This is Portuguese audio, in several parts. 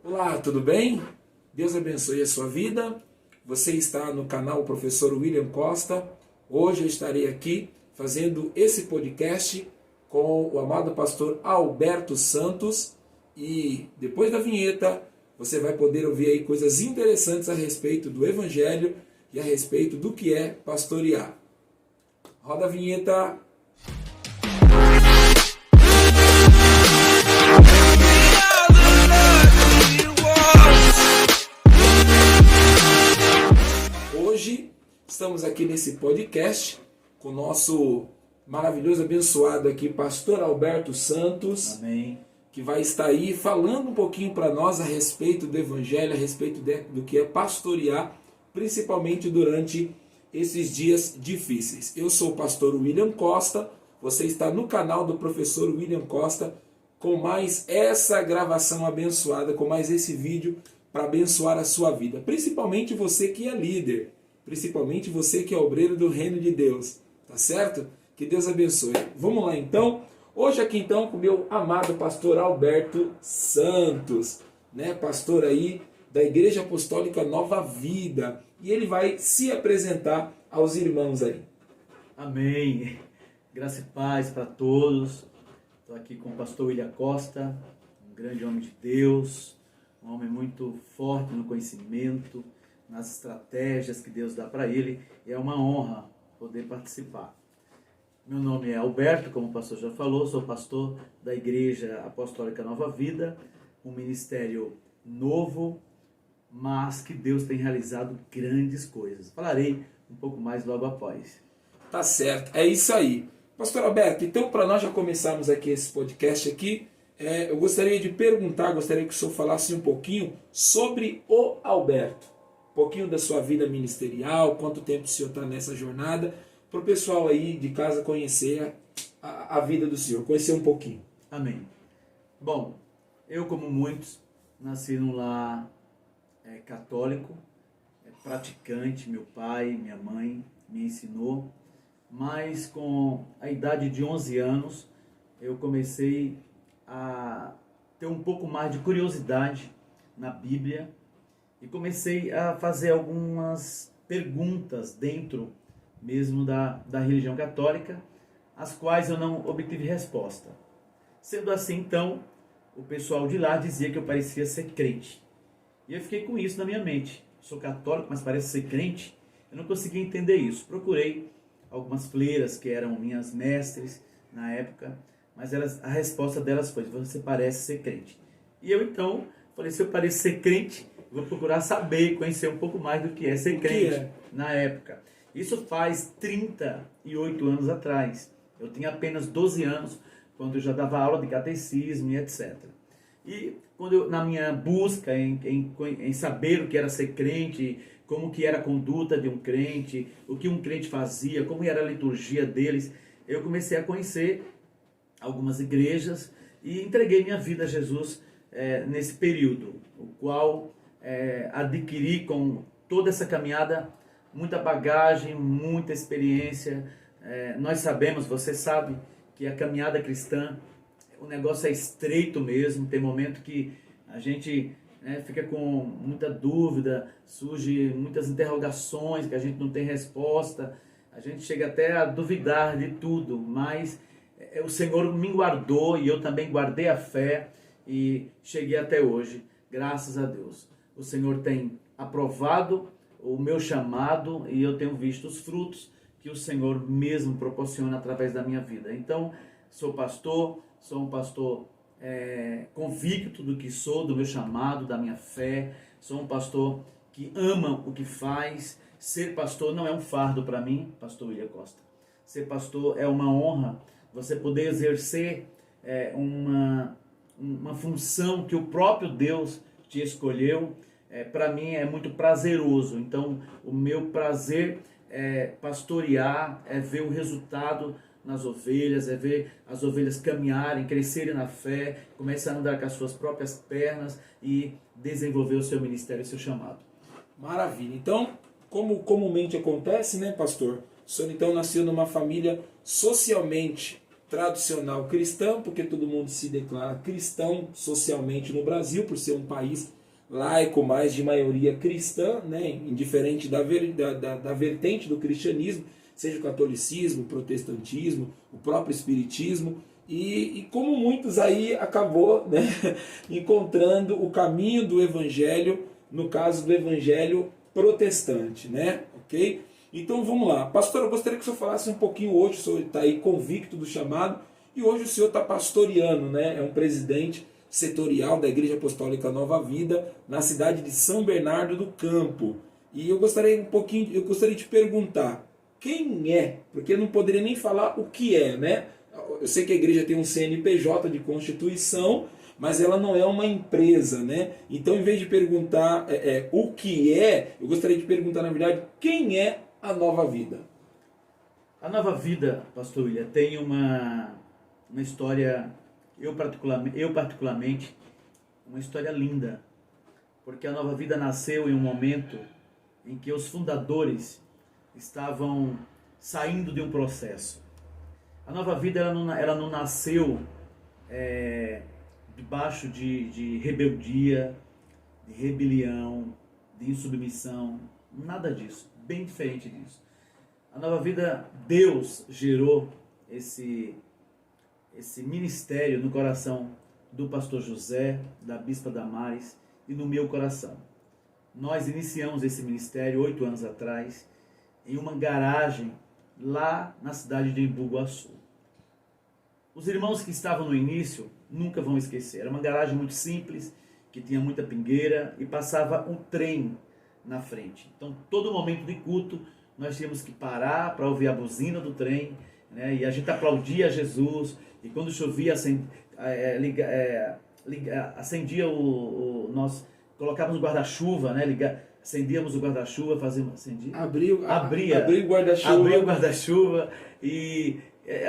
Olá, tudo bem? Deus abençoe a sua vida. Você está no canal Professor William Costa. Hoje eu estarei aqui fazendo esse podcast com o amado pastor Alberto Santos e depois da vinheta você vai poder ouvir aí coisas interessantes a respeito do Evangelho e a respeito do que é pastorear. Roda a vinheta. Hoje estamos aqui nesse podcast com o nosso maravilhoso, abençoado aqui, pastor Alberto Santos. Amém. Que vai estar aí falando um pouquinho para nós a respeito do Evangelho, a respeito do que é pastorear, principalmente durante esses dias difíceis. Eu sou o pastor William Costa, você está no canal do professor William Costa, com mais essa gravação abençoada, com mais esse vídeo para abençoar a sua vida. Principalmente você que é líder, principalmente você que é obreiro do reino de Deus, tá certo? Que Deus abençoe. Vamos lá então. Hoje aqui então com o meu amado pastor Alberto Santos, né? Pastor aí da Igreja Apostólica Nova Vida. E ele vai se apresentar aos irmãos aí. Amém. Graça e paz para todos. Estou aqui com o pastor William Costa, um grande homem de Deus, um homem muito forte no conhecimento, nas estratégias que Deus dá para ele. E é uma honra poder participar. Meu nome é Alberto, como o pastor já falou, sou pastor da Igreja Apostólica Nova Vida, um ministério novo, mas que Deus tem realizado grandes coisas. Falarei um pouco mais logo após. Tá certo, é isso aí. Pastor Alberto, então para nós já começarmos aqui esse podcast aqui, eu gostaria de perguntar, gostaria que o senhor falasse um pouquinho sobre o Alberto. Um pouquinho da sua vida ministerial, quanto tempo o senhor está nessa jornada, para o pessoal aí de casa conhecer a vida do senhor, conhecer um pouquinho. Amém. Bom, eu como muitos, nasci num lar católico, praticante, meu pai, minha mãe me ensinou, mas com a idade de 11 anos eu comecei a ter um pouco mais de curiosidade na Bíblia e comecei a fazer algumas perguntas dentro mesmo da religião católica, as quais eu não obtive resposta. Sendo assim, então, o pessoal de lá dizia que eu parecia ser crente. E eu fiquei com isso na minha mente. Sou católico, mas parece ser crente. Eu não conseguia entender isso. Procurei algumas freiras que eram minhas mestres na época, mas a resposta delas foi: você parece ser crente. E eu então falei: se eu pareço ser crente, vou procurar saber, conhecer um pouco mais do que é ser crente na época. Isso faz 38 anos atrás. Eu tinha apenas 12 anos, quando eu já dava aula de catecismo e etc. E quando na minha busca em saber o que era ser crente, como que era a conduta de um crente, o que um crente fazia, como era a liturgia deles, eu comecei a conhecer algumas igrejas e entreguei minha vida a Jesus nesse período, o qual adquiri com toda essa caminhada muita bagagem, muita experiência. Nós sabemos, você sabe, que a caminhada cristã, o negócio é estreito mesmo. Tem momento que a gente fica com muita dúvida, surge muitas interrogações que a gente não tem resposta, a gente chega até a duvidar de tudo, mas o Senhor me guardou e eu também guardei a fé e cheguei até hoje, graças a Deus. O Senhor tem aprovado o meu chamado e eu tenho visto os frutos que o Senhor mesmo proporciona através da minha vida. Então, sou um pastor convicto do que sou, do meu chamado, da minha fé. Sou um pastor que ama o que faz. Ser pastor não é um fardo para mim, pastor William Costa. Ser pastor é uma honra, você poder exercer uma função que o próprio Deus te escolheu. Para mim é muito prazeroso. Então, o meu prazer é pastorear, é ver o resultado nas ovelhas, é ver as ovelhas caminharem, crescerem na fé, começar a andar com as suas próprias pernas e desenvolver o seu ministério, o seu chamado. Maravilha. Então, como comumente acontece, né, pastor? O senhor então nasceu numa família socialmente tradicional cristã, porque todo mundo se declara cristão socialmente no Brasil, por ser um país laico, mais de maioria cristã, né, indiferente da vertente do cristianismo, seja o catolicismo, o protestantismo, o próprio espiritismo, e como muitos aí acabou, né, encontrando o caminho do evangelho, no caso do evangelho protestante, né, ok? Então vamos lá. Pastor, eu gostaria que o senhor falasse um pouquinho hoje, o senhor está aí convicto do chamado, e hoje o senhor está pastoreando, né? É um presidente setorial da Igreja Apostólica Nova Vida, na cidade de São Bernardo do Campo. E eu gostaria de te perguntar, quem é? Porque eu não poderia nem falar o que é, né? Eu sei que a igreja tem um CNPJ de constituição, mas ela não é uma empresa, né? Então, em vez de perguntar o que é, eu gostaria de perguntar, na verdade, quem é a Nova Vida? A Nova Vida, pastor William, tem uma história, eu particularmente, uma história linda, porque a Nova Vida nasceu em um momento em que os fundadores estavam saindo de um processo. A Nova Vida ela não nasceu debaixo de rebeldia, de rebelião, de insubmissão, nada disso, bem diferente disso. A Nova Vida, Deus gerou esse ministério no coração do pastor José, da bispa Damares e no meu coração. Nós iniciamos esse ministério 8 anos atrás, em uma garagem lá na cidade de Embu Guaçu. Os irmãos que estavam no início nunca vão esquecer. Era uma garagem muito simples, que tinha muita pingueira e passava um trem na frente. Então, todo momento de culto, nós tínhamos que parar para ouvir a buzina do trem, né? E a gente aplaudia Jesus. E quando chovia, acendia nós colocávamos o guarda-chuva, né? Acendíamos o guarda-chuva, abria o guarda-chuva. Abria o guarda-chuva. E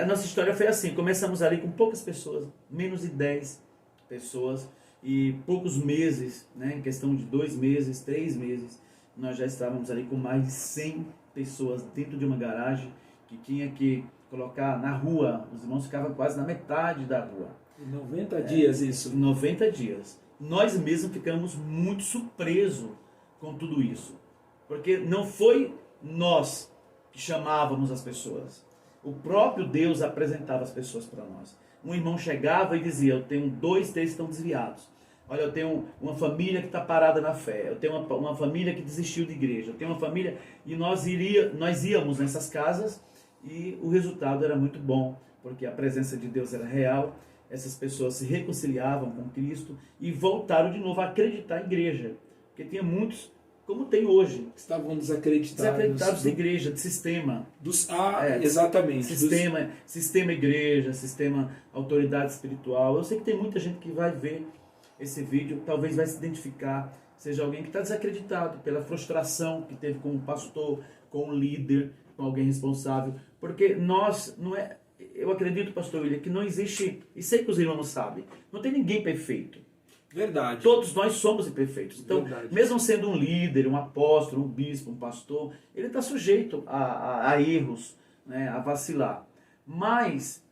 a nossa história foi assim: começamos ali com poucas pessoas, menos de 10 pessoas, e poucos meses, né? Em questão de 2 meses, 3 meses, nós já estávamos ali com mais de 100 pessoas dentro de uma garagem que tinha que colocar na rua. Os irmãos ficavam quase na metade da rua. 90 dias isso? 90 dias. Nós mesmos ficamos muito surpresos com tudo isso. Porque não foi nós que chamávamos as pessoas. O próprio Deus apresentava as pessoas para nós. Um irmão chegava e dizia: eu tenho 2, 3 que estão desviados. Olha, eu tenho uma família que está parada na fé. Eu tenho uma família que desistiu de igreja. Eu tenho uma família... E nós íamos nessas casas e o resultado era muito bom, porque a presença de Deus era real. Essas pessoas se reconciliavam com Cristo e voltaram de novo a acreditar em igreja. Porque tinha muitos, como tem hoje, estavam desacreditados de igreja, de sistema. Exatamente. Sistema igreja, sistema autoridade espiritual. Eu sei que tem muita gente que vai ver esse vídeo, talvez vai se identificar, seja alguém que está desacreditado pela frustração que teve com o pastor, com o líder, com alguém responsável. Porque eu acredito, pastor William, que não existe, e sei que os irmãos sabem, não tem ninguém perfeito. Verdade. Todos nós somos imperfeitos. Então, verdade, mesmo sendo um líder, um apóstolo, um bispo, um pastor, ele está sujeito a erros, né, a vacilar. Mas,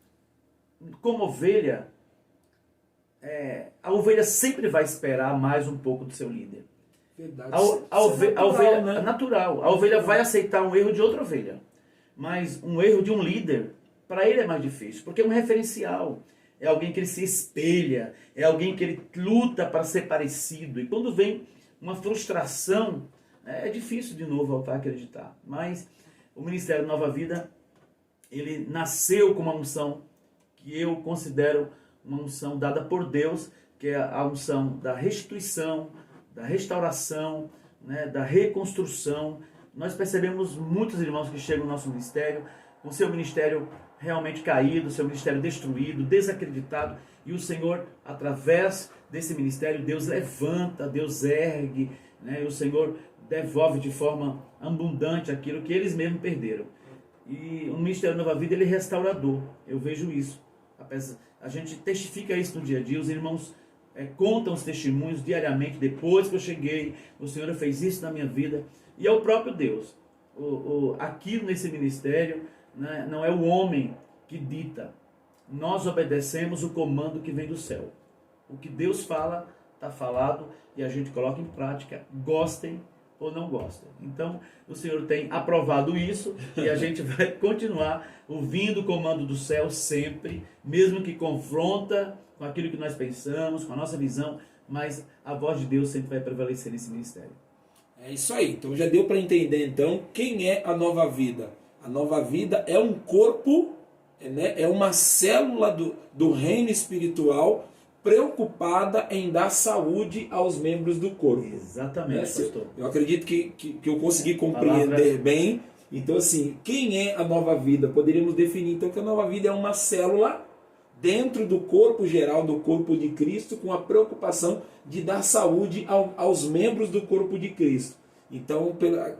como ovelha, a ovelha sempre vai esperar mais um pouco do seu líder. Verdade. A ovelha, né? É natural. A ovelha vai aceitar um erro de outra ovelha. Mas um erro de um líder, para ele é mais difícil, porque é um referencial. É alguém que ele se espelha, é alguém que ele luta para ser parecido. E quando vem uma frustração, é difícil de novo voltar a acreditar. Mas o Ministério Nova Vida, ele nasceu com uma unção que eu considero uma unção dada por Deus, que é a unção da restituição, da restauração, né, da reconstrução. Nós percebemos muitos irmãos que chegam no nosso ministério com seu ministério realmente caído, seu ministério destruído, desacreditado, e o Senhor, através desse ministério, Deus levanta, Deus ergue, né, e o Senhor devolve de forma abundante aquilo que eles mesmos perderam. E o Ministério Nova Vida, ele é restaurador, eu vejo isso. A gente testifica isso no dia a dia, os irmãos contam os testemunhos diariamente: depois que eu cheguei, o Senhor fez isso na minha vida. E é o próprio Deus. Aqui nesse ministério, né, não é o homem que dita, nós obedecemos o comando que vem do céu. O que Deus fala, está falado, e a gente coloca em prática, gostem ou não gostem. Então, o Senhor tem aprovado isso, e a gente vai continuar ouvindo o comando do céu sempre, mesmo que confronta com aquilo que nós pensamos, com a nossa visão, mas a voz de Deus sempre vai prevalecer nesse ministério. É isso aí. Então já deu para entender então quem é a nova vida. A nova vida é um corpo, né? É uma célula do reino espiritual preocupada em dar saúde aos membros do corpo. Exatamente, pastor. Eu acredito que eu consegui compreender bem. Então assim, quem é a nova vida? Poderíamos definir então que a nova vida é uma célula dentro do corpo geral, do corpo de Cristo, com a preocupação de dar saúde aos membros do corpo de Cristo. Então,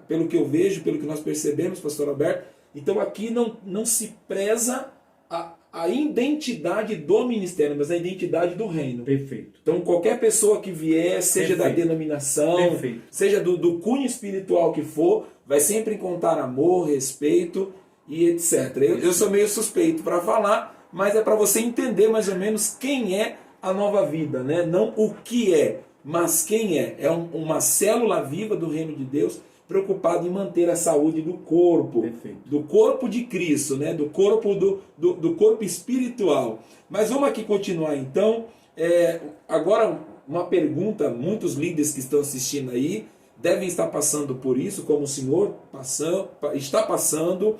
pelo que eu vejo, pelo que nós percebemos, pastor Alberto, então aqui não se preza a identidade do ministério, mas a identidade do reino. Perfeito. Então, qualquer pessoa que vier, seja da denominação, seja do cunho espiritual que for, vai sempre encontrar amor, respeito e etc. Eu sou meio suspeito para falar, mas é para você entender mais ou menos quem é a nova vida, né? Não o que é, mas quem é. É uma célula viva do reino de Deus, preocupada em manter a saúde do corpo. Perfeito. Do corpo de Cristo, né? Do corpo do corpo espiritual. Mas vamos aqui continuar então. Agora uma pergunta, muitos líderes que estão assistindo aí devem estar passando por isso, como o senhor está passando.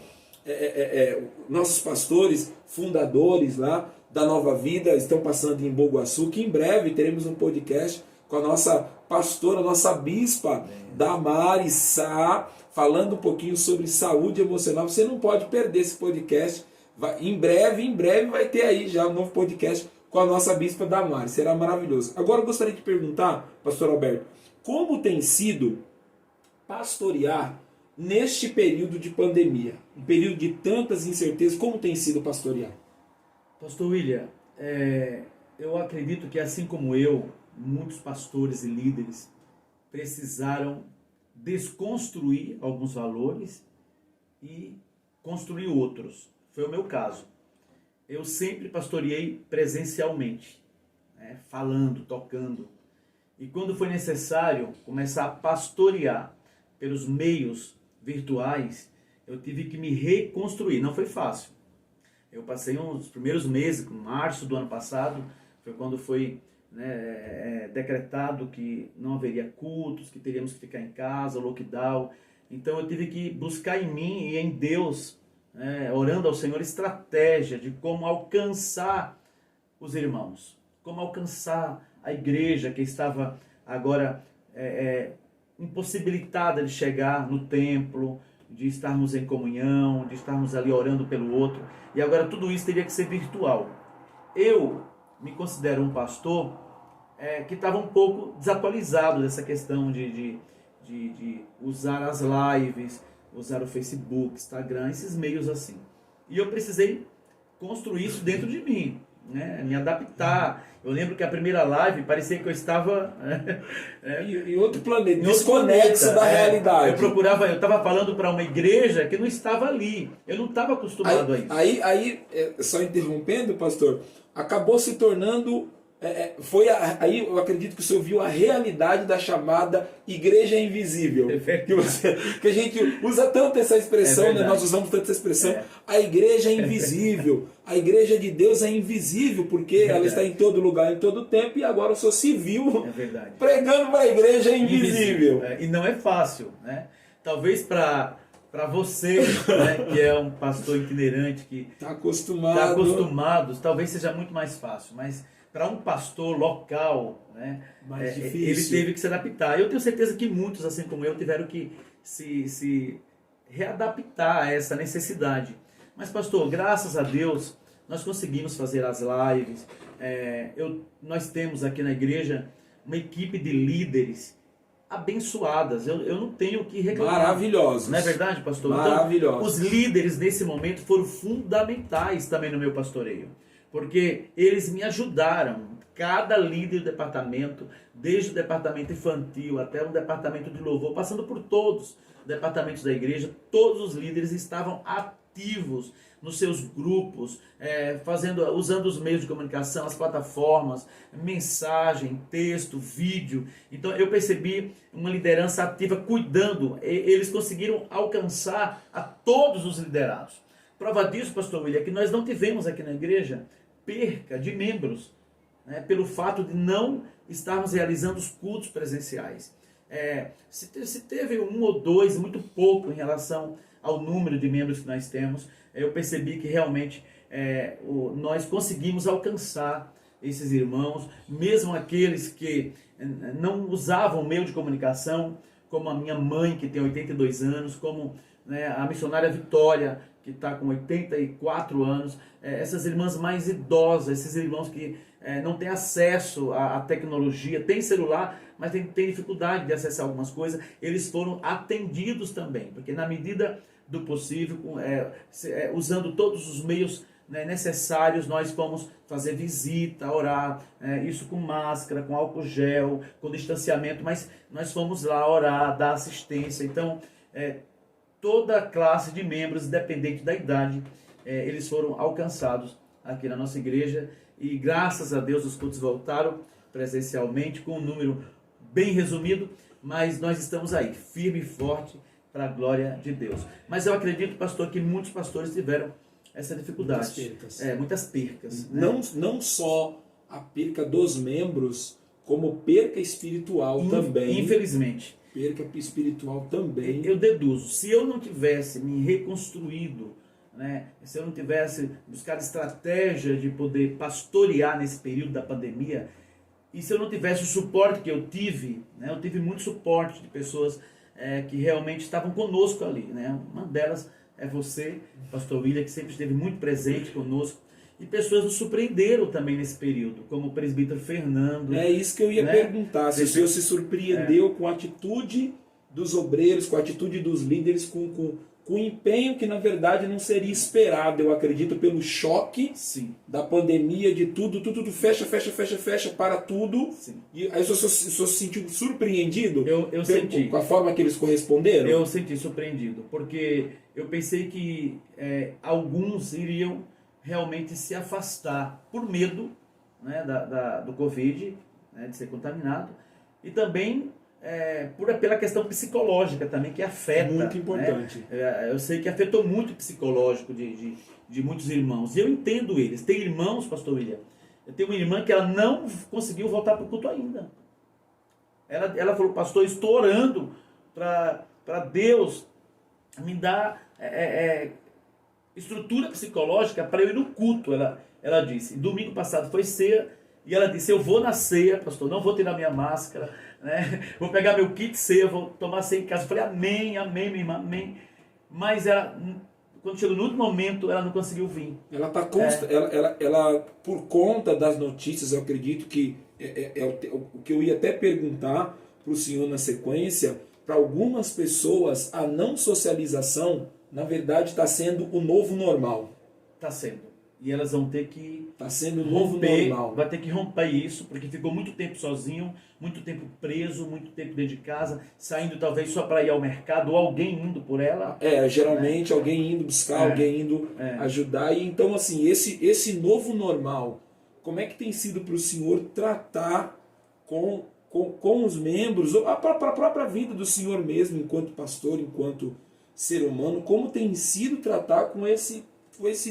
Nossos pastores, fundadores lá da Nova Vida estão passando em Boguaçu, que em breve teremos um podcast com a nossa pastora, nossa bispa Damares Sá, falando um pouquinho sobre saúde emocional. Você não pode perder esse podcast. Em breve vai ter aí já um novo podcast com a nossa bispa Damares. Será maravilhoso. Agora eu gostaria de perguntar, pastor Alberto, como tem sido pastorear neste período de pandemia, um período de tantas incertezas, como tem sido pastorear? Pastor William, eu acredito que assim como eu, muitos pastores e líderes precisaram desconstruir alguns valores e construir outros. Foi o meu caso. Eu sempre pastoreei presencialmente, né, falando, tocando. E quando foi necessário começar a pastorear pelos meios virtuais, eu tive que me reconstruir. Não foi fácil. Eu passei uns primeiros meses, em março do ano passado, foi quando foi decretado que não haveria cultos, que teríamos que ficar em casa, lockdown. Então eu tive que buscar em mim e em Deus, orando ao Senhor, estratégia de como alcançar os irmãos, como alcançar a igreja que estava agora impossibilitada de chegar no templo, de estarmos em comunhão, de estarmos ali orando pelo outro, e agora tudo isso teria que ser virtual. Eu me considero um pastor que estava um pouco desatualizado dessa questão de usar as lives, usar o Facebook, Instagram, esses meios assim. E eu precisei construir isso dentro de mim, né? Me adaptar. Eu lembro que a primeira live parecia que eu estava em outro planeta, desconexo da realidade. Eu estava falando para uma igreja que não estava ali. Eu não estava acostumado a isso. Aí, só interrompendo, pastor, acabou se tornando... aí eu acredito que o senhor viu a realidade da chamada igreja invisível. Que a gente usa tanto essa expressão, né? Nós usamos tanto essa expressão. A igreja é invisível. A igreja de Deus é invisível, porque ela está em todo lugar, em todo tempo, e agora o senhor se viu pregando para a igreja invisível. E não é fácil, né? Talvez para você, né, que é um pastor itinerante, que está acostumado, talvez seja muito mais fácil, mas para um pastor local, né, ele teve que se adaptar. Eu tenho certeza que muitos, assim como eu, tiveram que se readaptar a essa necessidade. Mas, pastor, graças a Deus, nós conseguimos fazer as lives. Nós temos aqui na igreja uma equipe de líderes abençoadas. Eu não tenho o que reclamar. Maravilhosos. Não é verdade, pastor? Maravilhosos. Então, os líderes nesse momento foram fundamentais também no meu pastoreio, porque eles me ajudaram. Cada líder do departamento, desde o departamento infantil até o departamento de louvor, passando por todos os departamentos da igreja, todos os líderes estavam ativos nos seus grupos, usando os meios de comunicação, as plataformas, mensagem, texto, vídeo. Então eu percebi uma liderança ativa cuidando. Eles conseguiram alcançar a todos os liderados. Prova disso, pastor William, é que nós não tivemos aqui na igreja perca de membros, né, pelo fato de não estarmos realizando os cultos presenciais. Se teve um ou dois, muito pouco em relação ao número de membros que nós temos, eu percebi que realmente nós conseguimos alcançar esses irmãos, mesmo aqueles que não usavam meio de comunicação, como a minha mãe, que tem 82 anos, como, né, a missionária Vitória, que está com 84 anos, essas irmãs mais idosas, esses irmãos que não têm acesso à tecnologia, tem celular, mas tem dificuldade de acessar algumas coisas, eles foram atendidos também, porque na medida do possível, usando todos os meios, né, necessários, nós fomos fazer visita, orar, isso com máscara, com álcool gel, com distanciamento, mas nós fomos lá orar, dar assistência. Então, toda a classe de membros, independente da idade, eles foram alcançados aqui na nossa igreja, e graças a Deus os cultos voltaram presencialmente, com um número bem resumido, mas nós estamos aí, firme e forte, para a glória de Deus. Mas eu acredito, pastor, que muitos pastores tiveram essa dificuldade. Muitas percas. Né? Não só a perca dos membros, como perca espiritual também. Infelizmente. Perca espiritual também. Eu deduzo, se eu não tivesse me reconstruído, né, se eu não tivesse buscado estratégia de poder pastorear nesse período da pandemia, e se eu não tivesse o suporte que eu tive, né, eu tive muito suporte de pessoas que realmente estavam conosco ali, né? Uma delas é você, pastor William, que sempre esteve muito presente conosco, e pessoas nos surpreenderam também nesse período, como o presbítero Fernando. É isso que eu ia perguntar, se o senhor se surpreendeu com a atitude dos obreiros, com a atitude dos líderes, com o empenho que na verdade não seria esperado, eu acredito, pelo choque da pandemia, de tudo fecha, para tudo. Sim. E aí o senhor se sentiu surpreendido eu senti. Com a forma que eles corresponderam? Eu senti surpreendido, porque eu pensei que alguns iriam realmente se afastar por medo, né, do Covid, né, de ser contaminado, e também pela questão psicológica também, que afeta. Muito importante. Né? Eu sei que afetou muito o psicológico de muitos irmãos. E eu entendo eles. Tem irmãos, pastor William, eu tenho uma irmã que ela não conseguiu voltar para o culto ainda. Ela falou, pastor, estou orando para Deus me dar estrutura psicológica para eu ir no culto. Ela disse. Domingo passado foi ceia, e ela disse, eu vou na ceia, pastor, não vou tirar minha máscara, né? Vou pegar meu kit ceia, vou tomar ceia em casa. Eu falei, amém, minha irmã, amém. Mas quando chegou no último momento, ela não conseguiu vir. Ela está ela, por conta das notícias, eu acredito que o que eu ia até perguntar para o senhor na sequência, para algumas pessoas, a não socialização, na verdade, está sendo o novo normal. Está sendo. E elas vão ter que normal. Vai ter que romper isso, porque ficou muito tempo sozinho, muito tempo preso, muito tempo dentro de casa, saindo talvez só para ir ao mercado, ou alguém indo por ela. Geralmente alguém indo buscar, alguém indo ajudar. E então, assim, esse novo normal, como é que tem sido para o senhor tratar com os membros, a própria vida do senhor mesmo, enquanto pastor, enquanto ser humano, como tem sido tratar com esse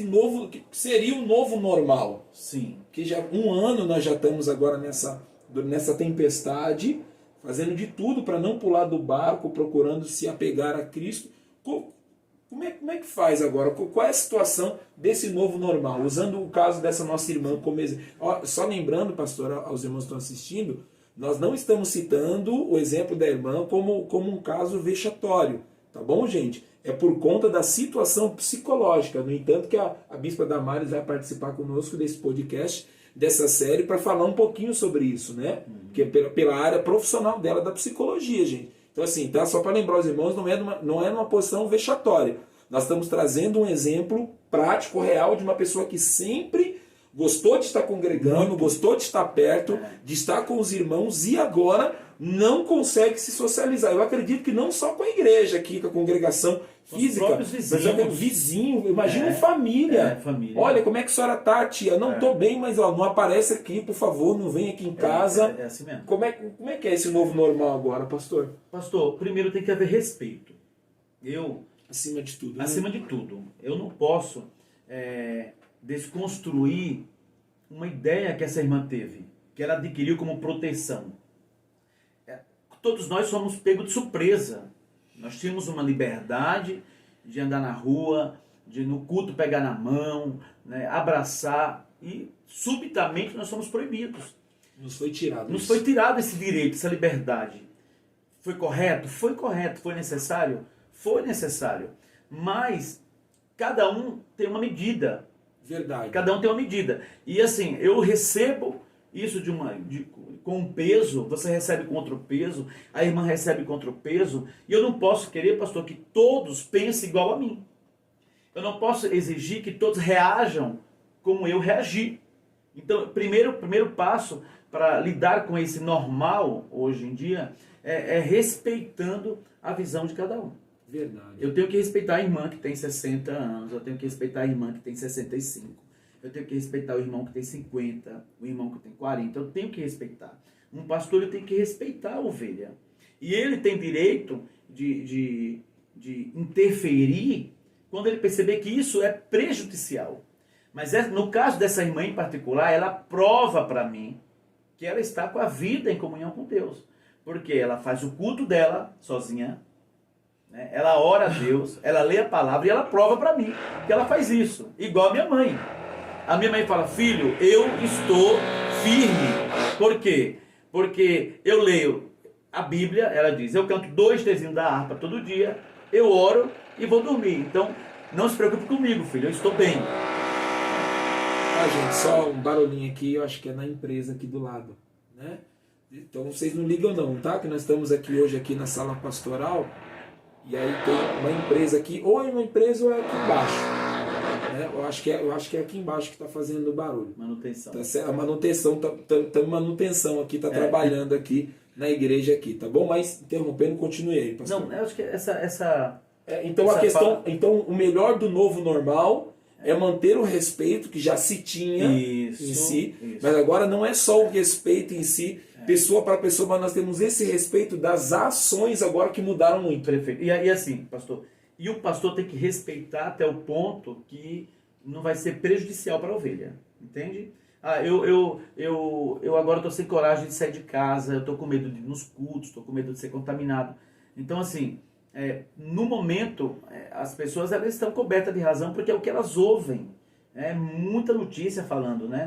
novo, que seria o novo normal? Sim. Que já 1 ano nós já estamos agora nessa tempestade, fazendo de tudo para não pular do barco, procurando se apegar a Cristo. Como é que faz agora? Qual é a situação desse novo normal? Usando o caso dessa nossa irmã como exemplo. Só lembrando, pastor, aos irmãos que estão assistindo, nós não estamos citando o exemplo da irmã como um caso vexatório. Tá bom, gente? É por conta da situação psicológica. No entanto, que a Bispa Damares vai participar conosco desse podcast, dessa série, para falar um pouquinho sobre isso, né? Porque pela área profissional dela, da psicologia, gente. Então, assim, tá? Só para lembrar os irmãos, não é numa posição vexatória. Nós estamos trazendo um exemplo prático, real, de uma pessoa que sempre gostou de estar congregando, gostou de estar perto, de estar com os irmãos e agora não consegue se socializar. Eu acredito que não só com a igreja aqui, com a congregação física, mas até vizinho, imagina família. Família. Olha, como é que a senhora tá, tia? Não, tô bem, mas ó, não aparece aqui, por favor, não vem aqui em casa. É assim mesmo. Como é que é esse novo normal agora, pastor? Pastor, primeiro tem que haver respeito. Acima de tudo. Né? Acima de tudo. Eu não posso desconstruir uma ideia que essa irmã teve, que ela adquiriu como proteção. Todos nós somos pegos de surpresa. Nós tínhamos uma liberdade de andar na rua, de no culto pegar na mão, né, abraçar, e subitamente nós somos proibidos. Nos foi tirado. Nos foi tirado esse direito, essa liberdade. Foi correto? Foi correto. Foi necessário? Foi necessário. Mas cada um tem uma medida. Verdade. Cada um tem uma medida. E assim, eu recebo isso com um peso, você recebe com outro peso, a irmã recebe com outro peso, e eu não posso querer, pastor, que todos pensem igual a mim. Eu não posso exigir que todos reajam como eu reagi. Então, primeiro passo para lidar com esse normal hoje em dia é respeitando a visão de cada um. Verdade. Eu tenho que respeitar a irmã que tem 60 anos, eu tenho que respeitar a irmã que tem 65. Eu tenho que respeitar o irmão que tem 50, o irmão que tem 40, eu tenho que respeitar. Um pastor ele tem que respeitar a ovelha. E ele tem direito de interferir quando ele perceber que isso é prejudicial. Mas no caso dessa irmã em particular, ela prova para mim que ela está com a vida em comunhão com Deus. Porque ela faz o culto dela sozinha, né? Ela ora a Deus, ela lê a palavra e ela prova para mim que ela faz isso. Igual a minha mãe. A minha mãe fala, filho, eu estou firme. Por quê? Porque eu leio a Bíblia, ela diz, eu canto 2 trezinhos da harpa todo dia, eu oro e vou dormir. Então, não se preocupe comigo, filho, eu estou bem. Gente, só um barulhinho aqui, eu acho que é na empresa aqui do lado, né? Então vocês não ligam não, tá? Que nós estamos aqui hoje aqui na sala pastoral e aí tem uma empresa aqui, ou é uma empresa ou é aqui embaixo. Eu acho que é aqui embaixo que está fazendo barulho. Manutenção. A manutenção, manutenção aqui, está trabalhando aqui na igreja aqui, tá bom? Mas interrompendo, continue aí, pastor. Não, eu acho que Então o melhor do novo normal é manter o respeito que já se tinha em si, mas agora não é só o respeito em si, pessoa para pessoa, mas nós temos esse respeito das ações agora que mudaram muito. Perfeito. E assim, pastor, e o pastor tem que respeitar até o ponto que não vai ser prejudicial para a ovelha, entende? Eu agora estou sem coragem de sair de casa, eu estou com medo de ir nos cultos, estou com medo de ser contaminado. Então assim, no momento, as pessoas elas estão cobertas de razão porque é o que elas ouvem. Muita notícia falando, né?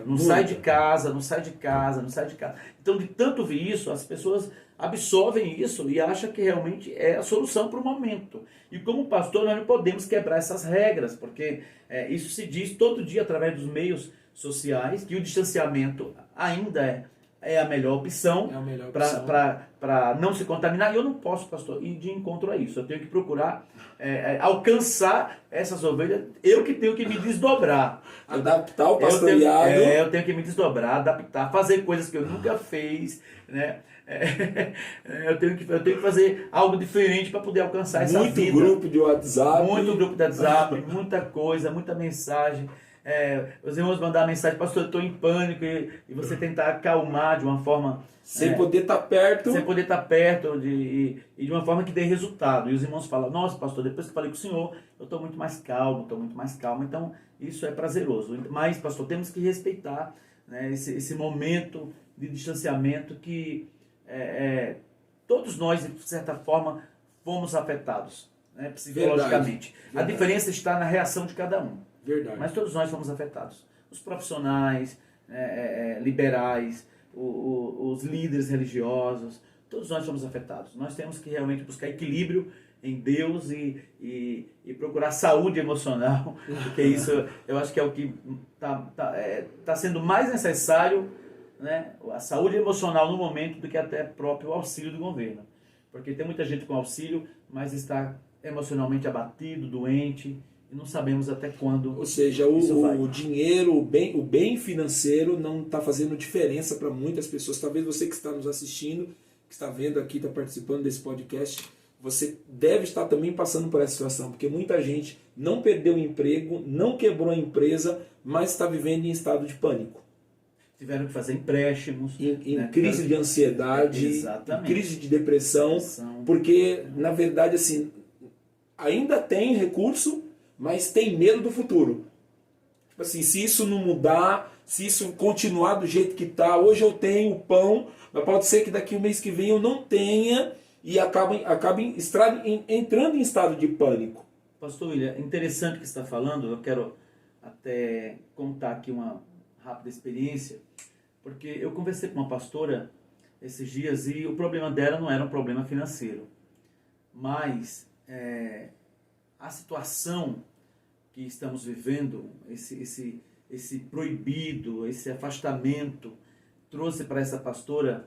Não sai de casa, não sai de casa, não sai de casa. Então, de tanto ouvir isso, as pessoas absorvem isso e acham que realmente é a solução para o momento. E como pastor, nós não podemos quebrar essas regras, porque isso se diz todo dia através dos meios sociais, que o distanciamento ainda é a melhor opção, para não se contaminar. E eu não posso, pastor, ir de encontro a isso. Eu tenho que procurar alcançar essas ovelhas. Eu que tenho que me desdobrar. Adaptar o pastoreado. Eu tenho que me desdobrar, adaptar, fazer coisas que eu nunca fiz, né? Eu tenho que fazer algo diferente para poder alcançar essa vida. Muito grupo de WhatsApp. Muito grupo de WhatsApp, muita coisa, muita mensagem. Os irmãos mandar mensagem, pastor, eu estou em pânico, e você tentar acalmar de uma forma... Sem poder estar perto. Sem poder estar perto, e de uma forma que dê resultado. E os irmãos falam, nossa, pastor, depois que eu falei com o senhor, eu estou muito mais calmo, Então, isso é prazeroso. Mas, pastor, temos que respeitar, né, esse momento de distanciamento que todos nós, de certa forma, fomos afetados, né, psicologicamente. Verdade. A diferença está na reação de cada um. Verdade. Mas todos nós fomos afetados. Os profissionais, liberais, os líderes religiosos, todos nós somos afetados. Nós temos que realmente buscar equilíbrio em Deus e procurar saúde emocional, porque isso eu acho que é o que tá sendo mais necessário, né? A saúde emocional no momento do que até próprio auxílio do governo. Porque tem muita gente com auxílio, mas está emocionalmente abatido, doente, e não sabemos até quando. Ou seja, o dinheiro, o bem financeiro não está fazendo diferença para muitas pessoas. Talvez você que está nos assistindo, que está vendo aqui, está participando desse podcast, você deve estar também passando por essa situação, porque muita gente não perdeu o emprego, não quebrou a empresa, mas está vivendo em estado de pânico. Tiveram que fazer empréstimos. Em crise de ansiedade, em crise de depressão, porque, na verdade, assim, ainda tem recurso, mas tem medo do futuro. Tipo assim, se isso não mudar, se isso continuar do jeito que está, hoje eu tenho pão, mas pode ser que daqui o mês que vem eu não tenha e acabe entrando em estado de pânico. Pastor William, interessante o que você está falando, eu quero até contar aqui uma rápida experiência, porque eu conversei com uma pastora esses dias e o problema dela não era um problema financeiro, mas a situação que estamos vivendo, esse proibido, esse afastamento, trouxe para essa pastora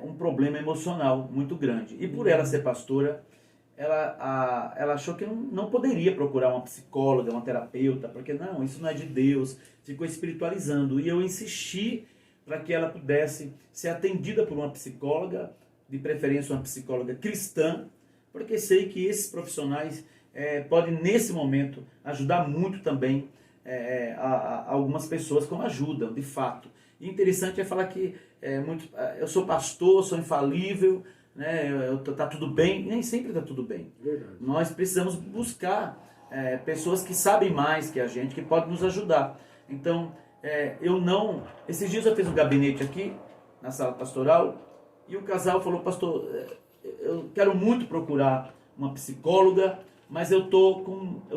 um problema emocional muito grande. E por ela ser pastora, ela achou que não poderia procurar uma psicóloga, uma terapeuta, porque não, isso não é de Deus, ficou espiritualizando. E eu insisti para que ela pudesse ser atendida por uma psicóloga, de preferência uma psicóloga cristã, porque sei que esses profissionais podem, nesse momento, ajudar muito também a algumas pessoas, como ajudam, de fato. E interessante é falar que eu sou pastor, sou infalível, né, tá tudo bem, nem sempre está tudo bem. Verdade. Nós precisamos buscar pessoas que sabem mais que a gente, que podem nos ajudar. Então, esses dias eu fiz um gabinete aqui, na sala pastoral, e o casal falou: pastor, eu quero muito procurar uma psicóloga, mas eu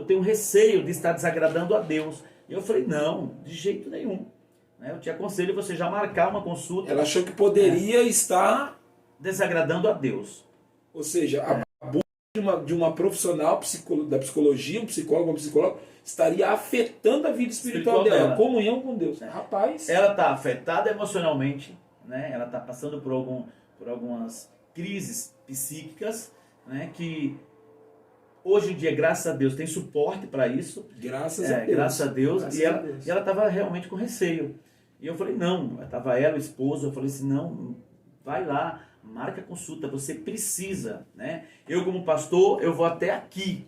tenho receio de estar desagradando a Deus. E eu falei: não, de jeito nenhum. Eu te aconselho você já marcar uma consulta. Ela achou que poderia estar desagradando a Deus. Ou seja, a busca de uma profissional da psicologia, um psicólogo, uma psicóloga, estaria afetando a vida espiritual dela, a comunhão com Deus. Rapaz. Ela está afetada emocionalmente, né? Ela está passando por algumas crises psíquicas, né? Que hoje em dia, graças a Deus, tem suporte para isso. Graças a Deus. Graças a Deus. E ela estava realmente com receio. E eu falei: não, estava ela, o esposo, eu falei assim: não, vai lá, marca a consulta, você precisa, né? Eu como pastor, eu vou até aqui,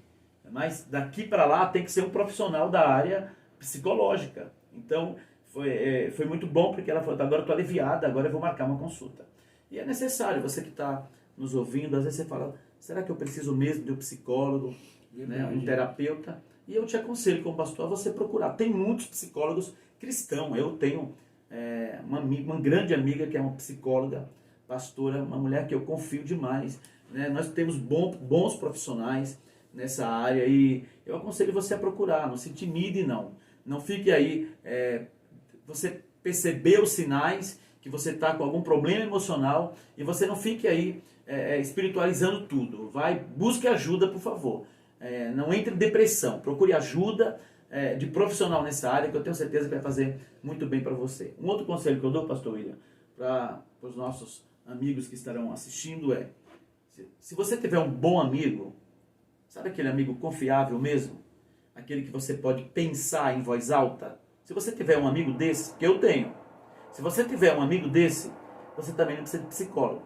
mas daqui para lá tem que ser um profissional da área psicológica. Então, foi muito bom, porque ela falou: agora eu estou aliviada, agora eu vou marcar uma consulta. E é necessário, você que está nos ouvindo, às vezes você fala: será que eu preciso mesmo de um psicólogo, né, um terapeuta? E eu te aconselho, como pastor, a você procurar. Tem muitos psicólogos cristãos. Eu tenho uma grande amiga que é uma psicóloga, pastora, uma mulher que eu confio demais, né? Nós temos bons profissionais nessa área e eu aconselho você a procurar. Não se intimide, não. Não fique aí. Você percebeu os sinais que você está com algum problema emocional e você não fique aí espiritualizando tudo. Busque ajuda, por favor. Não entre em depressão. Procure ajuda de profissional nessa área, que eu tenho certeza que vai fazer muito bem para você. Um outro conselho que eu dou, pastor William, para os nossos amigos que estarão assistindo se você tiver um bom amigo, sabe aquele amigo confiável mesmo? Aquele que você pode pensar em voz alta? Se você tiver um amigo desse, que eu tenho, se você tiver um amigo desse, você também não precisa de psicólogo.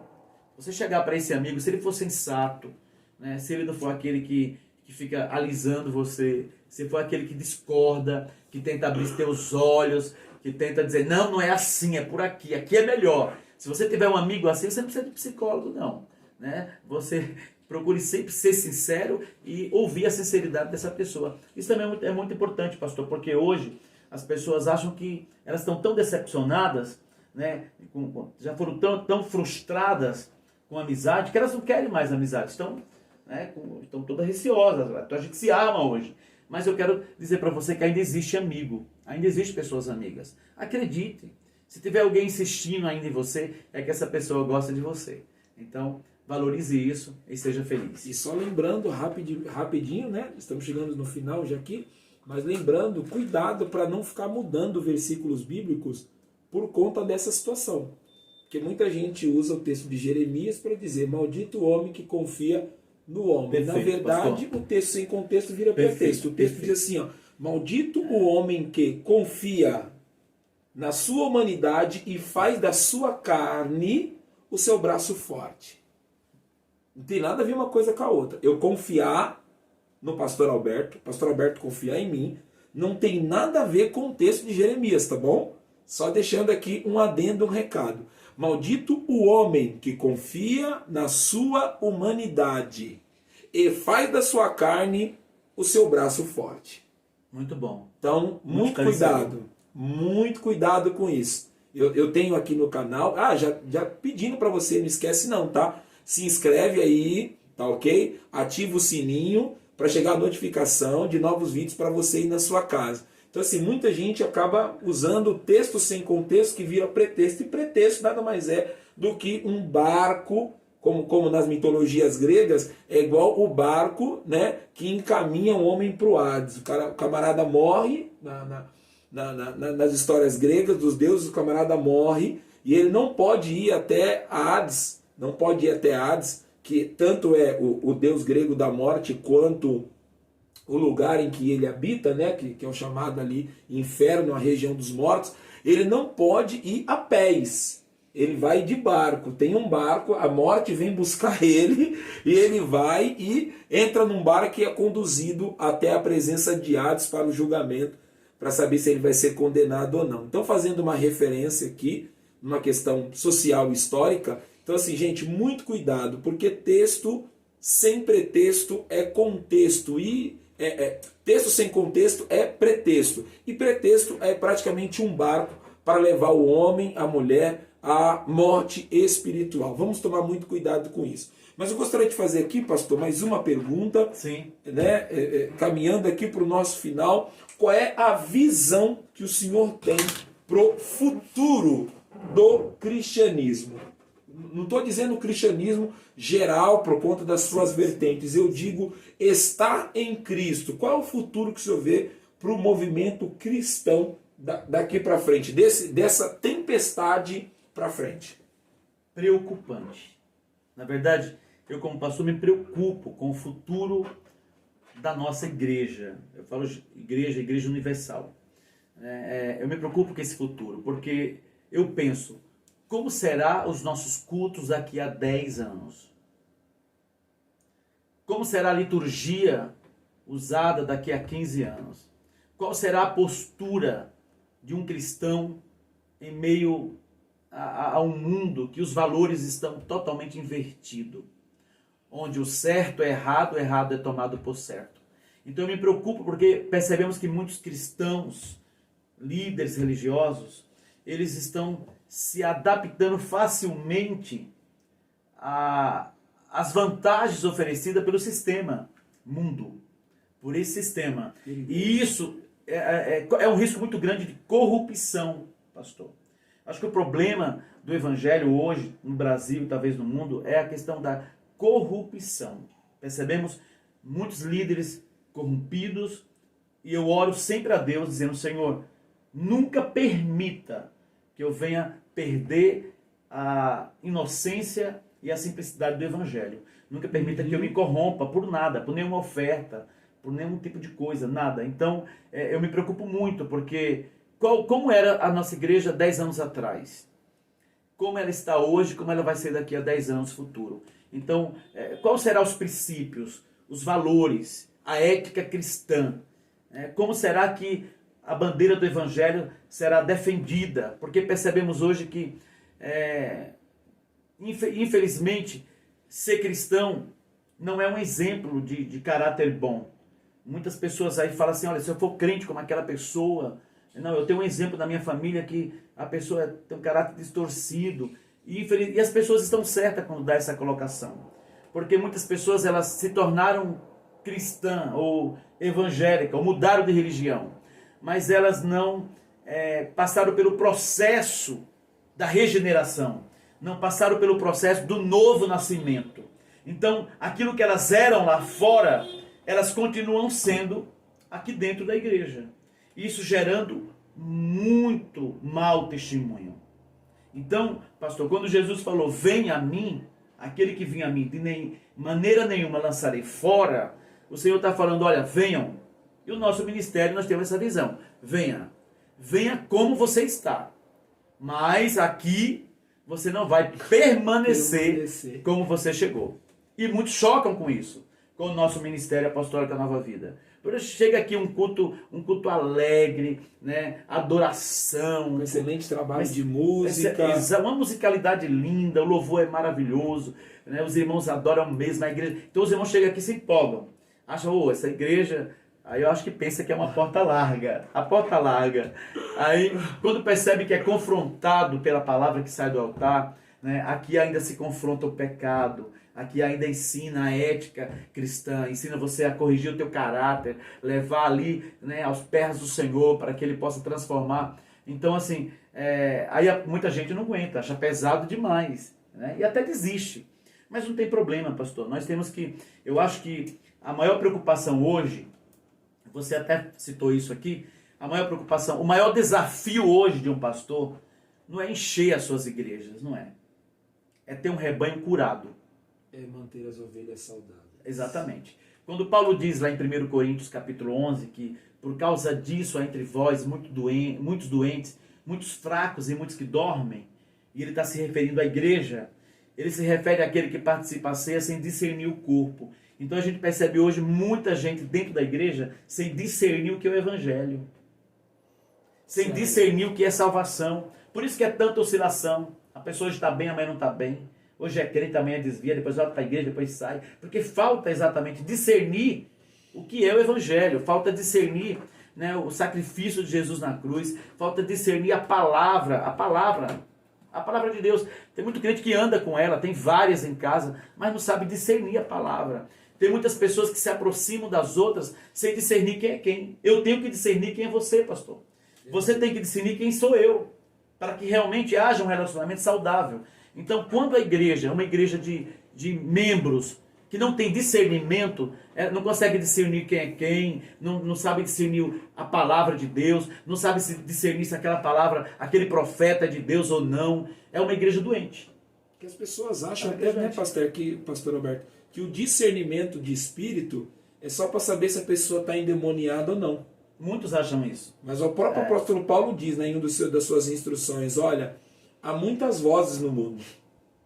Você chegar para esse amigo, se ele for sensato, né, se ele não for aquele que fica alisando você, se for aquele que discorda, que tenta abrir teus olhos, que tenta dizer: não é assim, é por aqui é melhor. Se você tiver um amigo assim, você não precisa de psicólogo, não. Né? Você procure sempre ser sincero e ouvir a sinceridade dessa pessoa. Isso também é muito importante, pastor, porque hoje as pessoas acham que elas estão tão decepcionadas, né? Já foram tão frustradas com a amizade, que elas não querem mais amizade. Estão todas receosas. Então a gente se ama hoje. Mas eu quero dizer para você que ainda existe amigo. Ainda existe pessoas amigas. Acredite. Se tiver alguém insistindo ainda em você, é que essa pessoa gosta de você. Então, valorize isso e seja feliz. E só lembrando rapidinho, né? Estamos chegando no final já aqui. Mas lembrando, cuidado para não ficar mudando versículos bíblicos por conta dessa situação. Porque muita gente usa o texto de Jeremias para dizer: maldito o homem que confia no homem. Na Perfeito, verdade, pastor. o texto sem contexto vira Perfeito, pretexto. O texto perfeito. diz assim, ó, maldito o homem que confia na sua humanidade e faz da sua carne o seu braço forte. Não tem nada a ver uma coisa com a outra. Eu confiar no pastor Alberto confiar em mim, não tem nada a ver com o texto de Jeremias, tá bom? Só deixando aqui um adendo, um recado. Maldito o homem que confia na sua humanidade e faz da sua carne o seu braço forte. Muito bom. Então, muito cuidado com isso. Eu tenho aqui no canal, já pedindo para você, não esquece não, tá? Se inscreve aí, tá ok? Ativa o sininho para chegar a notificação de novos vídeos para você ir na sua casa. Então, assim, muita gente acaba usando texto sem contexto que vira pretexto, e pretexto nada mais é do que um barco, como nas mitologias gregas, é igual o barco, né, que encaminha um homem para o Hades. O camarada morre, nas histórias gregas dos deuses, o camarada morre e ele não pode ir até Hades, que tanto é o deus grego da morte quanto o lugar em que ele habita, né, que é o chamado ali inferno, a região dos mortos. Ele não pode ir a pés, ele vai de barco. Tem um barco, a morte vem buscar ele e ele vai e entra num barco que é conduzido até a presença de Hades para o julgamento, para saber se ele vai ser condenado ou não. Então, fazendo uma referência aqui, numa questão social e histórica, então assim, gente, muito cuidado, porque texto sem pretexto é contexto, e texto sem contexto é pretexto, e pretexto é praticamente um barco para levar o homem, a mulher, à morte espiritual. Vamos tomar muito cuidado com isso. Mas eu gostaria de fazer aqui, pastor, mais uma pergunta, Sim. né, caminhando aqui para o nosso final. Qual é a visão que o senhor tem para o futuro do cristianismo? Não estou dizendo o cristianismo geral por conta das suas vertentes. Eu digo estar em Cristo. Qual é o futuro que o senhor vê para o movimento cristão daqui para frente? Dessa tempestade para frente? Preocupante. Na verdade, eu como pastor me preocupo com o futuro da nossa igreja. Eu falo igreja universal. Eu me preocupo com esse futuro, porque eu penso, como será os nossos cultos daqui a 10 anos? Como será a liturgia usada daqui a 15 anos? Qual será a postura de um cristão em meio a um mundo que os valores estão totalmente invertidos? Onde o certo é errado, o errado é tomado por certo. Então eu me preocupo porque percebemos que muitos cristãos, líderes religiosos, eles estão se adaptando facilmente às vantagens oferecidas pelo sistema mundo, por esse sistema. E isso é um risco muito grande de corrupção, pastor. Acho que o problema do evangelho hoje, no Brasil e talvez no mundo, é a questão da corrupção. Percebemos muitos líderes corrompidos, e eu oro sempre a Deus dizendo, Senhor, nunca permita que eu venha perder a inocência e a simplicidade do evangelho. Nunca permita que eu me corrompa por nada, por nenhuma oferta, por nenhum tipo de coisa, nada. Então, eu me preocupo muito, porque como era a nossa igreja 10 anos atrás? Como ela está hoje, como ela vai ser daqui a 10 anos futuro? Então, quais serão os princípios, os valores, a ética cristã? Como será que a bandeira do evangelho será defendida? Porque percebemos hoje que, infelizmente, ser cristão não é um exemplo de caráter bom. Muitas pessoas aí falam assim, olha, se eu for crente como aquela pessoa... Não, eu tenho um exemplo da minha família que a pessoa tem um caráter distorcido. E as pessoas estão certas quando dá essa colocação. Porque muitas pessoas elas se tornaram cristã ou evangélica, ou mudaram de religião. Mas elas não passaram pelo processo da regeneração. Não passaram pelo processo do novo nascimento. Então, aquilo que elas eram lá fora, elas continuam sendo aqui dentro da igreja. Isso gerando muito mau testemunho. Então, pastor, quando Jesus falou, venha a mim, aquele que vinha a mim, de maneira nenhuma lançarei fora, o Senhor está falando, olha, venham. E o nosso ministério, nós temos essa visão. Venha. Venha como você está. Mas aqui, você não vai permanecer como você chegou. E muitos chocam com isso, com o nosso ministério apostólico da Nova Vida. Por isso chega aqui um culto alegre, né? Adoração. Um excelente trabalho de música. Uma musicalidade linda, o louvor é maravilhoso, né? Os irmãos adoram mesmo na igreja. Então os irmãos chegam aqui e se empolgam. Acham, essa igreja... Aí eu acho que pensa que é uma porta larga. A porta larga. Aí, quando percebe que é confrontado pela palavra que sai do altar, né? Aqui ainda se confronta o pecado. Aqui ainda ensina a ética cristã, ensina você a corrigir o teu caráter, levar ali, né, aos pés do Senhor para que Ele possa transformar. Então, assim, aí muita gente não aguenta, acha pesado demais, né, e até desiste. Mas não tem problema, pastor. Nós temos que, eu acho que a maior preocupação hoje, você até citou isso aqui, a maior preocupação, o maior desafio hoje de um pastor não é encher as suas igrejas, não é. É ter um rebanho curado. É manter as ovelhas saudáveis. Exatamente. Quando Paulo diz lá em 1 Coríntios capítulo 11 que por causa disso há entre vós muitos doentes, muitos fracos e muitos que dormem, e ele está se referindo à igreja, ele se refere àquele que participa da ceia sem discernir o corpo. Então a gente percebe hoje muita gente dentro da igreja sem discernir o que é o evangelho, sem discernir o que é salvação. Por isso que é tanta oscilação. A pessoa está bem, amanhã não está bem. Hoje é crente, amanhã desvia, depois volta para a igreja, depois sai. Porque falta exatamente discernir o que é o evangelho. Falta discernir, né, o sacrifício de Jesus na cruz. Falta discernir a palavra de Deus. Tem muito crente que anda com ela, tem várias em casa, mas não sabe discernir a palavra. Tem muitas pessoas que se aproximam das outras sem discernir quem é quem. Eu tenho que discernir quem é você, pastor. Você tem que discernir quem sou eu, para que realmente haja um relacionamento saudável. Então, quando a igreja é uma igreja de membros que não tem discernimento, não consegue discernir quem é quem, não sabe discernir a palavra de Deus, não sabe discernir se aquela palavra, aquele profeta é de Deus ou não, é uma igreja doente. Que as pessoas acham até, né, pastor Roberto, que o discernimento de espírito é só para saber se a pessoa está endemoniada ou não. Muitos acham isso. Mas o próprio apóstolo Paulo diz, né, em das suas instruções, olha, há muitas vozes no mundo,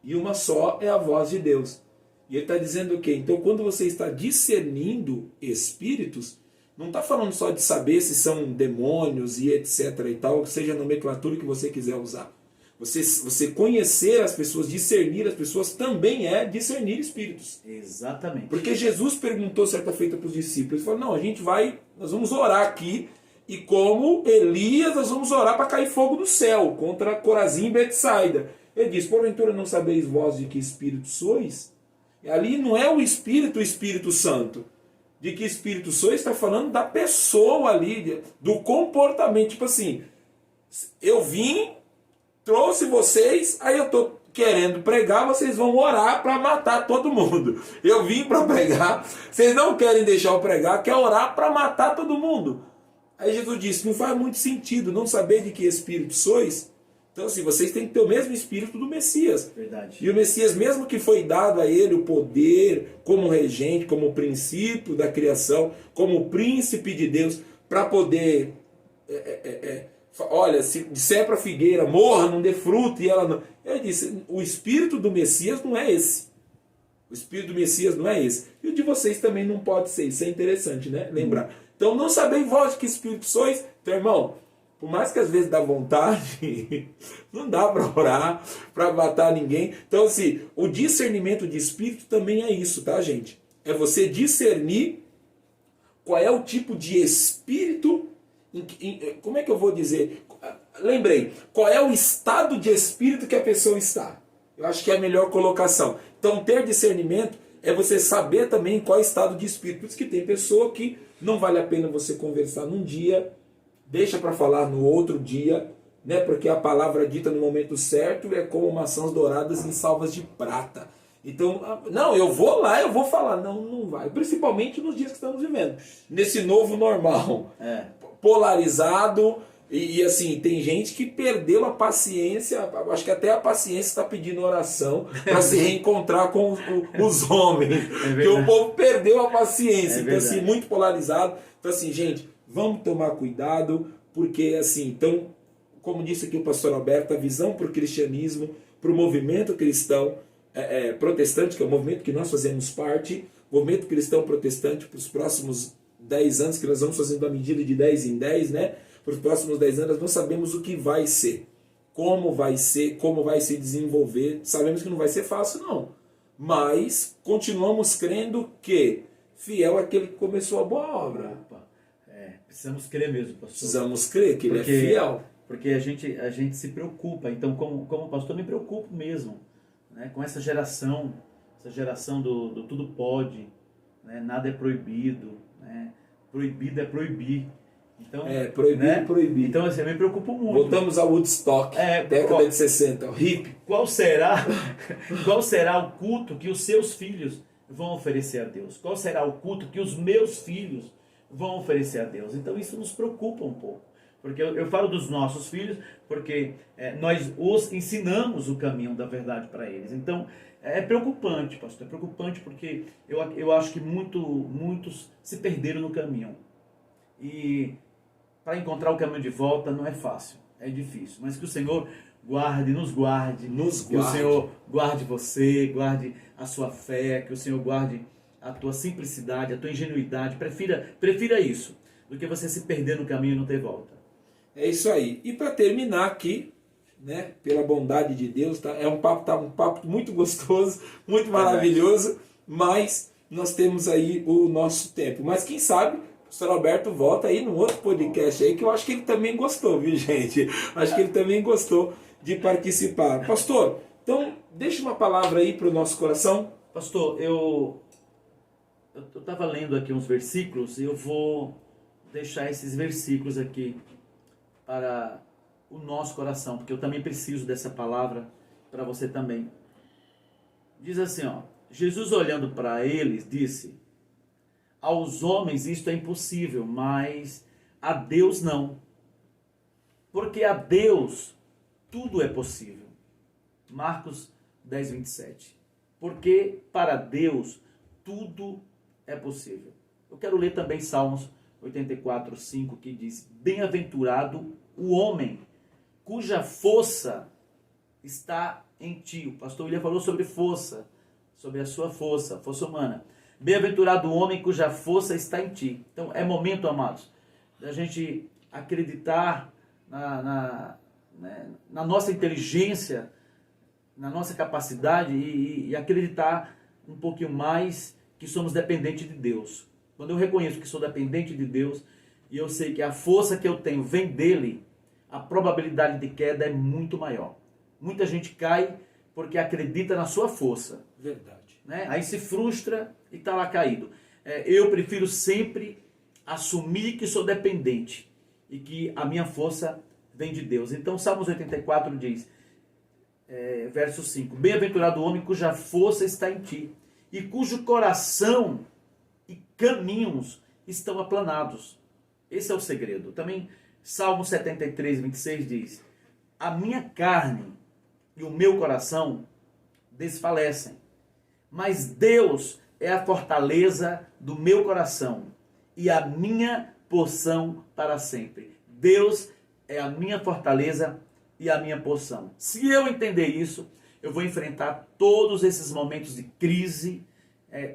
e uma só é a voz de Deus. E ele está dizendo o quê? Então, quando você está discernindo espíritos, não está falando só de saber se são demônios e etc. e tal, seja a nomenclatura que você quiser usar. Você conhecer as pessoas, discernir as pessoas, também é discernir espíritos. Exatamente. Porque Jesus perguntou certa feita para os discípulos, ele falou, não, nós vamos orar aqui, e como Elias, nós vamos orar para cair fogo do céu, contra Corazim e Betsaida. Ele diz, porventura não sabeis vós de que espírito sois? E ali não é o Espírito Santo. De que espírito sois, está falando da pessoa ali, do comportamento. Tipo assim, eu vim, trouxe vocês, aí eu estou querendo pregar, vocês vão orar para matar todo mundo. Eu vim para pregar, vocês não querem deixar eu pregar, quer orar para matar todo mundo. Aí Jesus disse, não faz muito sentido não saber de que espírito sois. Então assim, vocês têm que ter o mesmo espírito do Messias. Verdade. E o Messias, mesmo que foi dado a ele o poder como regente, como princípio da criação, como príncipe de Deus, para poder... olha, se disser para a figueira, morra, não dê fruto, e ela não... Ele disse, o espírito do Messias não é esse. O espírito do Messias não é esse. E o de vocês também não pode ser. Isso é interessante, né? Lembrar. Então, não sabeis vós de que espírito sois. Então, irmão, por mais que às vezes dá vontade, não dá para orar, para matar ninguém. Então, assim, o discernimento de espírito também é isso, tá, gente? É você discernir qual é o tipo de espírito... Como é que eu vou dizer? Lembrei, qual é o estado de espírito que a pessoa está? Eu acho que é a melhor colocação. Então, ter discernimento é você saber também qual é o estado de espírito. Por isso que tem pessoa que não vale a pena você conversar num dia, deixa para falar no outro dia, né? Porque a palavra dita no momento certo é como maçãs douradas em salvas de prata. Então, não, eu vou lá, eu vou falar. Não, não vai. Principalmente nos dias que estamos vivendo. Nesse novo normal. Polarizado, E assim, tem gente que perdeu a paciência, acho que até a paciência está pedindo oração para se reencontrar com os homens. Porque o povo perdeu a paciência. Então, assim, muito polarizado. Então, assim, gente, vamos tomar cuidado, porque, assim, então, como disse aqui o pastor Alberto, a visão para o cristianismo, para o movimento cristão protestante, que é o movimento que nós fazemos parte, movimento cristão protestante para os próximos 10 anos, que nós vamos fazendo a medida de 10 em 10, né? Para os próximos 10 anos, nós não sabemos o que vai ser, como vai se desenvolver. Sabemos que não vai ser fácil, não. Mas continuamos crendo que fiel é aquele que começou a boa obra. Precisamos crer mesmo, pastor. Precisamos crer que ele é fiel. Porque a gente se preocupa. Então, como pastor, me preocupo mesmo, né, com essa geração do tudo pode, né, nada é proibido, né, proibido é proibir. Então, proibir, né? proibir. Então, assim, eu me preocupo muito. Voltamos ao Woodstock, década de 60, o hippie. Qual será o culto que os seus filhos vão oferecer a Deus? Qual será o culto que os meus filhos vão oferecer a Deus? Então, isso nos preocupa um pouco. Porque eu falo dos nossos filhos, porque nós os ensinamos o caminho da verdade para eles. Então, é preocupante, pastor. É preocupante porque eu acho que muitos se perderam no caminho. E para encontrar o caminho de volta não é fácil, é difícil. Mas que o Senhor nos guarde. Que o Senhor guarde você, guarde a sua fé, que o Senhor guarde a tua simplicidade, a tua ingenuidade. Prefira isso, do que você se perder no caminho e não ter volta. É isso aí. E para terminar aqui, né, pela bondade de Deus, tá um papo muito gostoso, muito maravilhoso, mas nós temos aí o nosso tempo. Mas quem sabe o pastor Alberto volta aí num outro podcast aí, que eu acho que ele também gostou, viu, gente? Acho que ele também gostou de participar. Pastor, então deixa uma palavra aí para o nosso coração. Pastor, eu estava lendo aqui uns versículos e eu vou deixar esses versículos aqui para o nosso coração, porque eu também preciso dessa palavra para você também. Diz assim, ó, Jesus olhando para eles disse: aos homens isto é impossível, mas a Deus não. Porque a Deus tudo é possível. Marcos 10, 27. Porque para Deus tudo é possível. Eu quero ler também Salmos 84, 5, que diz: bem-aventurado o homem cuja força está em ti. O pastor William falou sobre força, sobre a sua força humana. Bem-aventurado o homem cuja força está em ti. Então é momento, amados, da gente acreditar na nossa inteligência, na nossa capacidade e acreditar um pouquinho mais que somos dependentes de Deus. Quando eu reconheço que sou dependente de Deus e eu sei que a força que eu tenho vem dele, a probabilidade de queda é muito maior. Muita gente cai porque acredita na sua força. Verdade. Né? Aí se frustra e está lá caído. Eu prefiro sempre assumir que sou dependente e que a minha força vem de Deus. Então, Salmos 84 diz, verso 5: bem-aventurado o homem cuja força está em ti e cujo coração e caminhos estão aplanados. Esse é o segredo. Também Salmo 73, 26 diz: a minha carne e o meu coração desfalecem, mas Deus é a fortaleza do meu coração e a minha porção para sempre. Deus é a minha fortaleza e a minha porção. Se eu entender isso, eu vou enfrentar todos esses momentos de crise,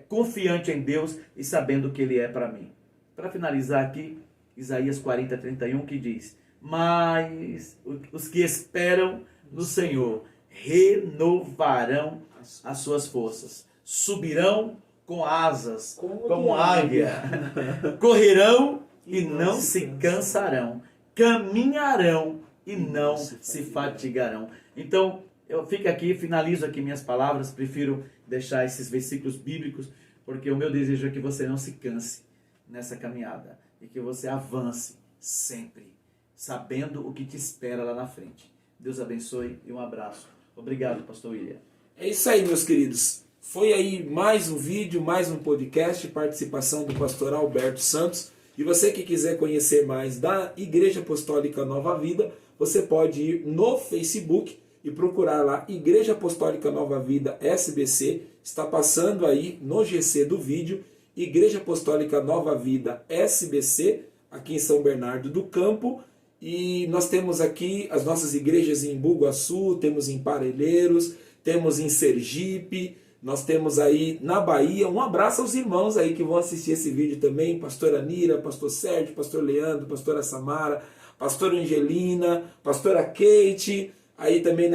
confiante em Deus e sabendo o que Ele é para mim. Para finalizar aqui, Isaías 40, 31, que diz: mas os que esperam no Senhor renovarão as suas forças, subirão com asas, como águia, correrão e não se cansarão, caminharão e não se fatigarão. Então, eu fico aqui, finalizo aqui minhas palavras, prefiro deixar esses versículos bíblicos, porque o meu desejo é que você não se canse nessa caminhada e que você avance sempre, sabendo o que te espera lá na frente. Deus abençoe e um abraço. Obrigado, pastor William. É isso aí, meus queridos. Foi aí mais um vídeo, mais um podcast, participação do pastor Alberto Santos. E você que quiser conhecer mais da Igreja Apostólica Nova Vida, você pode ir no Facebook e procurar lá Igreja Apostólica Nova Vida SBC. Está passando aí no GC do vídeo, Igreja Apostólica Nova Vida SBC, aqui em São Bernardo do Campo. E nós temos aqui as nossas igrejas em Bugaçu, temos em Parelheiros, temos em Sergipe, nós temos aí na Bahia. Um abraço aos irmãos aí que vão assistir esse vídeo também, pastora Anira, pastor Sérgio, pastor Leandro, pastora Samara, pastora Angelina, pastora Kate, aí também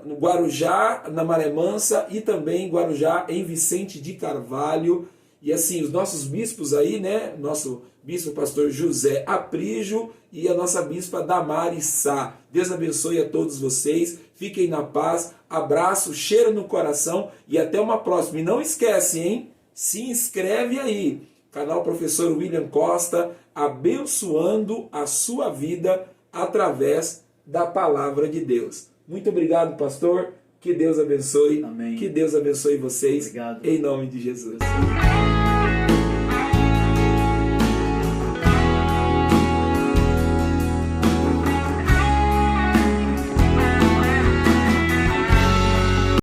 no Guarujá, na Maré Mansa, e também em Guarujá, em Vicente de Carvalho. E assim, os nossos bispos aí, né, nosso bispo pastor José Aprígio e a nossa bispa Damari Sá. Deus abençoe a todos vocês, fiquem na paz, abraço, cheiro no coração e até uma próxima. E não esquece, hein? Se inscreve aí, canal Professor William Costa, abençoando a sua vida através da palavra de Deus. Muito obrigado, pastor, que Deus abençoe. Amém. Que Deus abençoe vocês. Obrigado. Em nome de Jesus.